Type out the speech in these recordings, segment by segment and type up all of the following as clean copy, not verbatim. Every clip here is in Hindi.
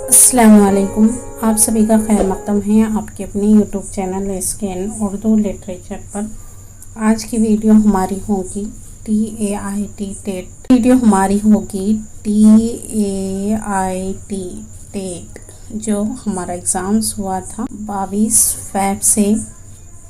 अस्सलामुअलैकुम। आप सभी का खैर मकदम है आपके अपने यूट्यूब चैनल एसकेएन उर्दू लिटरेचर पर। आज की वीडियो हमारी होगी TAIT टेट। टेट जो हमारा एग्ज़ाम्स हुआ था 22 फ़रवरी से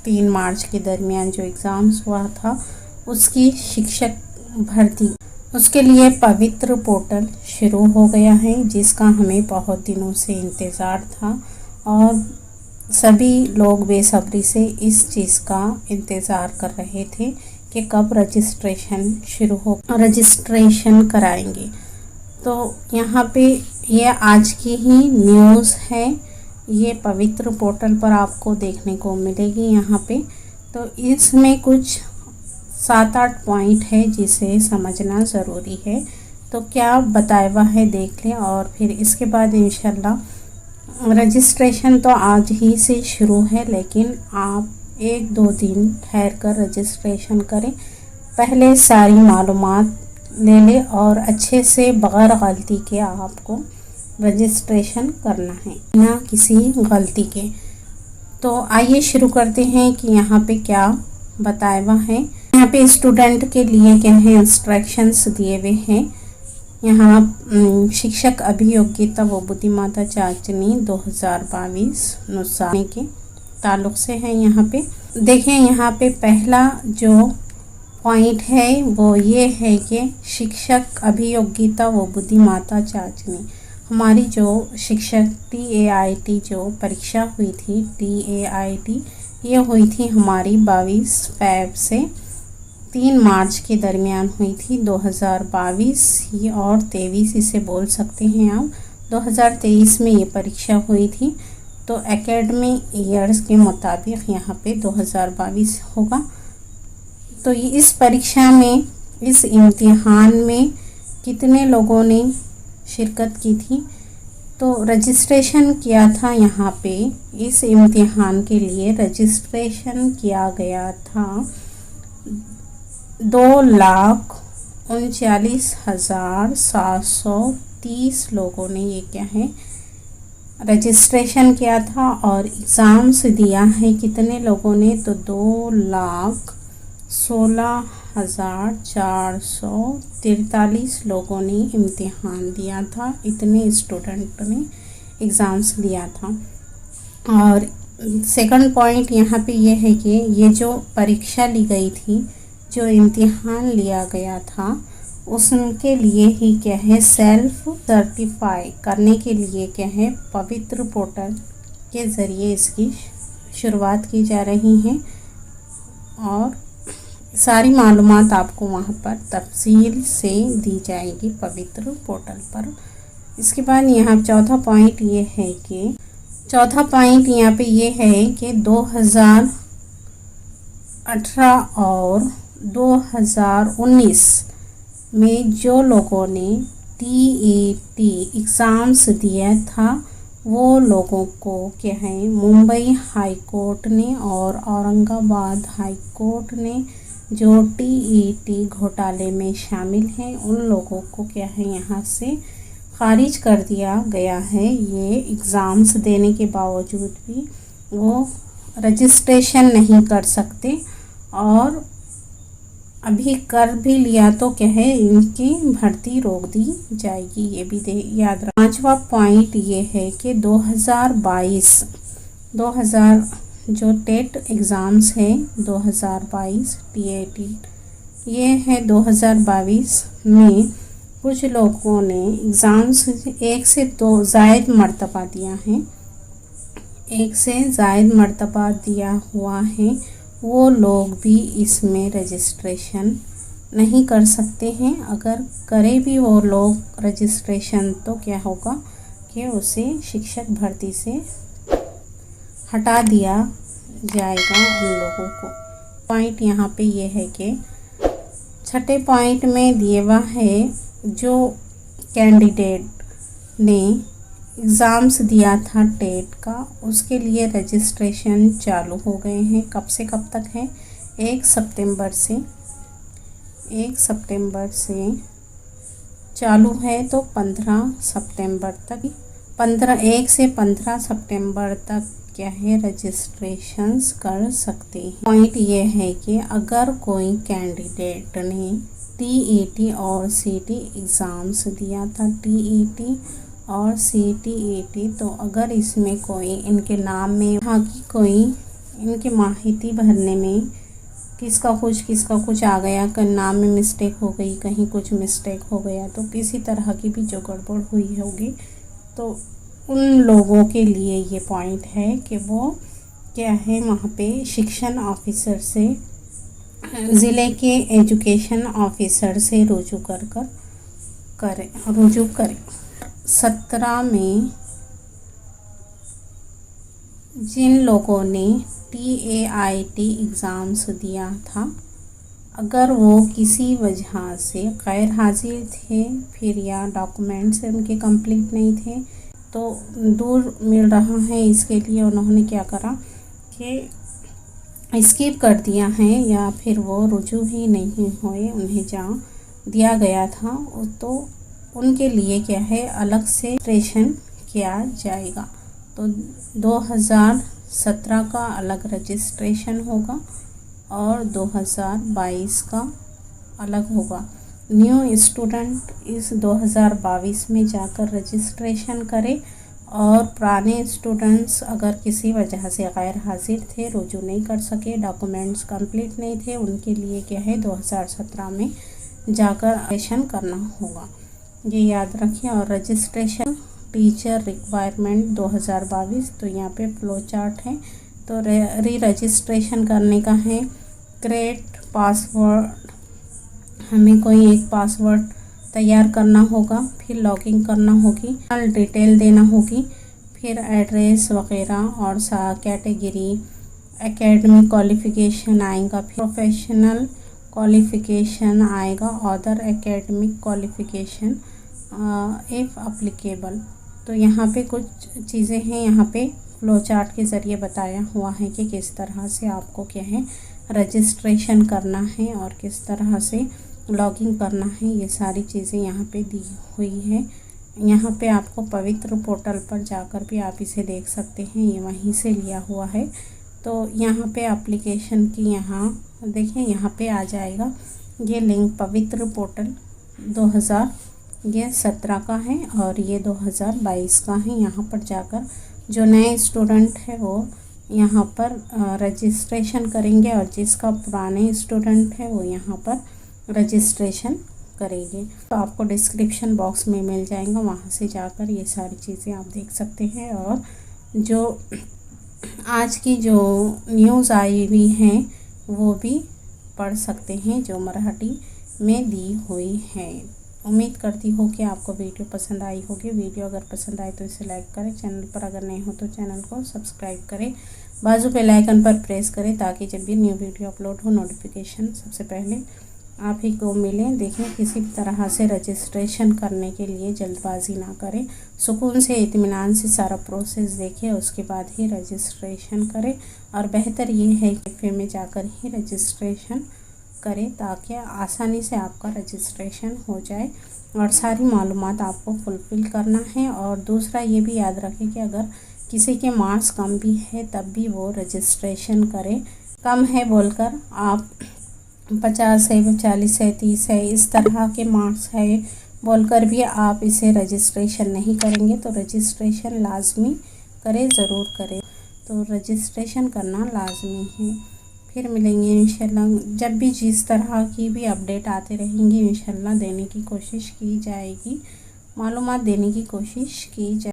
3 मार्च के दरमियान जो एग्ज़ाम्स हुआ था उसकी शिक्षक भर्ती, उसके लिए पवित्र पोर्टल शुरू हो गया है जिसका हमें बहुत दिनों से इंतज़ार था और सभी लोग बेसब्री से इस चीज़ का इंतज़ार कर रहे थे कि कब रजिस्ट्रेशन कराएंगे। तो यहाँ पे ये आज की ही न्यूज़ है, ये पवित्र पोर्टल पर आपको देखने को मिलेगी। यहाँ पे तो इसमें कुछ 7-8 पॉइंट है जिसे समझना ज़रूरी है। तो क्या बताया हुआ है देख लें और फिर इसके बाद इंशाल्लाह रजिस्ट्रेशन तो आज ही से शुरू है, लेकिन आप 1-2 दिन ठहर कर रजिस्ट्रेशन करें। पहले सारी मालूमात ले लें और अच्छे से बग़ैर गलती के आपको रजिस्ट्रेशन करना है, ना किसी गलती के। तो आइए शुरू करते हैं कि यहाँ पे क्या बताया हुआ है। यहाँ पे स्टूडेंट के लिए क्या है इंस्ट्रक्शंस दिए हुए हैं। यहाँ शिक्षक अभियोग्यता व बुद्धिमत्ता जांचनी 2022 नुस्खे के ताल्लुक से है। यहाँ पे देखें, यहाँ पे पहला जो पॉइंट है वो ये है कि शिक्षक अभियोग्यता व बुद्धिमत्ता जांचनी, हमारी जो शिक्षक TAIT जो परीक्षा हुई थी TAIT, ये हुई थी हमारी 22 फ़रवरी से 3 मार्च के दरमियान हुई थी 2022 और 23 इसे बोल सकते हैं आप। 2023 में ये परीक्षा हुई थी, तो एकेडमिक ईयर्स के मुताबिक यहाँ पे 2022 होगा। तो इस परीक्षा में, इस इम्तिहान में कितने लोगों ने शिरकत की थी? तो रजिस्ट्रेशन किया था यहाँ पे, इस इम्तिहान के लिए रजिस्ट्रेशन किया गया था 2,39,730 लोगों ने ये क्या है रजिस्ट्रेशन किया था। और एग्ज़ाम्स दिया है कितने लोगों ने? तो 2,16,443 लोगों ने इम्तिहान दिया था। इतने स्टूडेंट ने एग्ज़ाम्स दिया था। और सेकंड पॉइंट यहाँ पे ये है कि ये जो परीक्षा ली गई थी, जो इम्तिहान लिया गया था, उसके लिए ही क्या है सेल्फ सर्टिफाई करने के लिए क्या है पवित्र पोर्टल के ज़रिए इसकी शुरुआत की जा रही है और सारी मालूमात आपको वहाँ पर तफसील से दी जाएगी पवित्र पोर्टल पर। इसके बाद यहाँ चौथा पॉइंट यहाँ पे ये है कि 2018 और 2019 में जो लोगों ने TAT एग्ज़ाम्स दिया था वो लोगों को क्या है मुंबई हाई कोर्ट ने और औरंगाबाद हाई कोर्ट ने जो TAT घोटाले में शामिल हैं उन लोगों को क्या है यहाँ से खारिज कर दिया गया है। ये एग्ज़ाम्स देने के बावजूद भी वो रजिस्ट्रेशन नहीं कर सकते और अभी कर भी लिया तो क्या है इनकी भर्ती रोक दी जाएगी, ये भी याद रख। पांचवा पॉइंट ये है कि 2022 जो टेट एग्ज़ाम्स है 2022 TAT ये है 2022 में कुछ लोगों ने एग्ज़ाम्स 1 से 2 ज़ायद मरतबा दिया है, 1 से ज़ायद मरतबा दिया हुआ है, वो लोग भी इसमें रजिस्ट्रेशन नहीं कर सकते हैं। अगर करे भी वो लोग रजिस्ट्रेशन तो क्या होगा कि उसे शिक्षक भर्ती से हटा दिया जाएगा उन लोगों को। पॉइंट यहाँ पे ये है कि छठे पॉइंट में दिया हुआ है जो कैंडिडेट ने एग्ज़ाम्स दिया था टेट का उसके लिए रजिस्ट्रेशन चालू हो गए हैं। कब से कब तक है? 1 सितंबर से चालू है तो 15 सितंबर तक 1 से 15 सितंबर तक क्या है रजिस्ट्रेशंस कर सकते हैं। पॉइंट ये है कि अगर कोई कैंडिडेट ने टीईटी और सीटी एग्ज़ाम्स दिया था, टीईटी और सीटीईटी, तो अगर इसमें कोई इनके नाम में यहाँ की कोई इनकी माहिती भरने में किसका कुछ आ गया, कहीं नाम में मिस्टेक हो गई, कहीं कुछ मिस्टेक हो गया, तो किसी तरह की भी जो गड़बड़ हुई होगी, तो उन लोगों के लिए ये पॉइंट है कि वो क्या है वहाँ पे शिक्षण ऑफिसर से, ज़िले के एजुकेशन ऑफिसर से रुजू करें। 17 में जिन लोगों ने टीएआईटी एग्ज़ाम्स दिया था, अगर वो किसी वजह से गैर हाजिर थे, फिर या डॉक्यूमेंट्स उनके कंप्लीट नहीं थे, तो दूर मिल रहा है, इसके लिए उन्होंने क्या करा कि स्किप कर दिया है या फिर वो रुजू ही नहीं हुए, उन्हें जहाँ दिया गया था, तो उनके लिए क्या है अलग से रजिस्ट्रेशन किया जाएगा। तो 2017 का अलग रजिस्ट्रेशन होगा और 2022 का अलग होगा। न्यू स्टूडेंट इस 2022 में जाकर रजिस्ट्रेशन करें और पुराने स्टूडेंट्स अगर किसी वजह से गैर हाजिर थे, रुजू नहीं कर सके, डॉक्यूमेंट्स कंप्लीट नहीं थे, उनके लिए क्या है 2017 में जाकर रजिस्ट्रेशन करना होगा, ये याद रखिए। और रजिस्ट्रेशन टीचर रिक्वायरमेंट 2022, तो यहाँ पे फ्लो चार्ट है। तो री रजिस्ट्रेशन करने का है, क्रिएट पासवर्ड, हमें कोई एक पासवर्ड तैयार करना होगा, फिर लॉगिन करना होगी, डिटेल देना होगी, फिर एड्रेस वगैरह और कैटेगरी, एकेडमिक क्वालिफ़िकेशन आएगा, फिर प्रोफेशनल क्वालिफ़िकेशन आएगा, other academic qualification if applicable. तो यहाँ पे कुछ चीज़ें हैं, यहाँ पे फ्लो चार्ट के ज़रिए बताया हुआ है कि किस तरह से आपको क्या है रजिस्ट्रेशन करना है और किस तरह से लॉगिन करना है, ये सारी चीज़ें यहाँ पे दी हुई है। यहाँ पे आपको पवित्र पोर्टल पर जाकर भी आप इसे देख सकते हैं, ये वहीं से लिया हुआ है। तो यहाँ पे एप्लीकेशन की यहाँ देखिए, यहाँ पे आ जाएगा ये लिंक, पवित्र पोर्टल 2017 का है और ये 2022 का है। यहाँ पर जाकर जो नए स्टूडेंट है वो यहाँ पर रजिस्ट्रेशन करेंगे और जिसका पुराने स्टूडेंट है वो यहाँ पर रजिस्ट्रेशन करेंगे। तो आपको डिस्क्रिप्शन बॉक्स में मिल जाएगा, वहाँ से जाकर ये सारी चीज़ें आप देख सकते हैं। और जो आज की जो न्यूज़ आई हुई हैं वो भी पढ़ सकते हैं, जो मराठी में दी हुई है। उम्मीद करती हूँ कि आपको वीडियो पसंद आई होगी। वीडियो अगर पसंद आए तो इसे लाइक करें, चैनल पर अगर नए हो तो चैनल को सब्सक्राइब करें, बाजू बेल आइकन पर प्रेस करें ताकि जब भी न्यू वीडियो अपलोड हो नोटिफिकेशन सबसे पहले आप ही को मिलें। देखें, किसी भी तरह से रजिस्ट्रेशन करने के लिए जल्दबाजी ना करें, सुकून से इत्मीनान से सारा प्रोसेस देखें, उसके बाद ही रजिस्ट्रेशन करें। और बेहतर ये है कि कैफे में जाकर ही रजिस्ट्रेशन करें ताकि आसानी से आपका रजिस्ट्रेशन हो जाए और सारी मालूमात आपको फुलफ़िल करना है। और दूसरा ये भी याद रखें कि अगर किसी के मार्क्स कम भी है तब भी वो रजिस्ट्रेशन करें। कम है बोलकर आप 50 है, 40 है, 30 है, इस तरह के मार्क्स है बोलकर भी आप इसे रजिस्ट्रेशन नहीं करेंगे, तो रजिस्ट्रेशन लाजमी करें, ज़रूर करें। तो रजिस्ट्रेशन करना लाजमी है। फिर मिलेंगे इंशाल्लाह, जब भी जिस तरह की भी अपडेट आते रहेंगी इंशाल्लाह देने की कोशिश की जाएगी, मालूमात देने की कोशिश की जाए।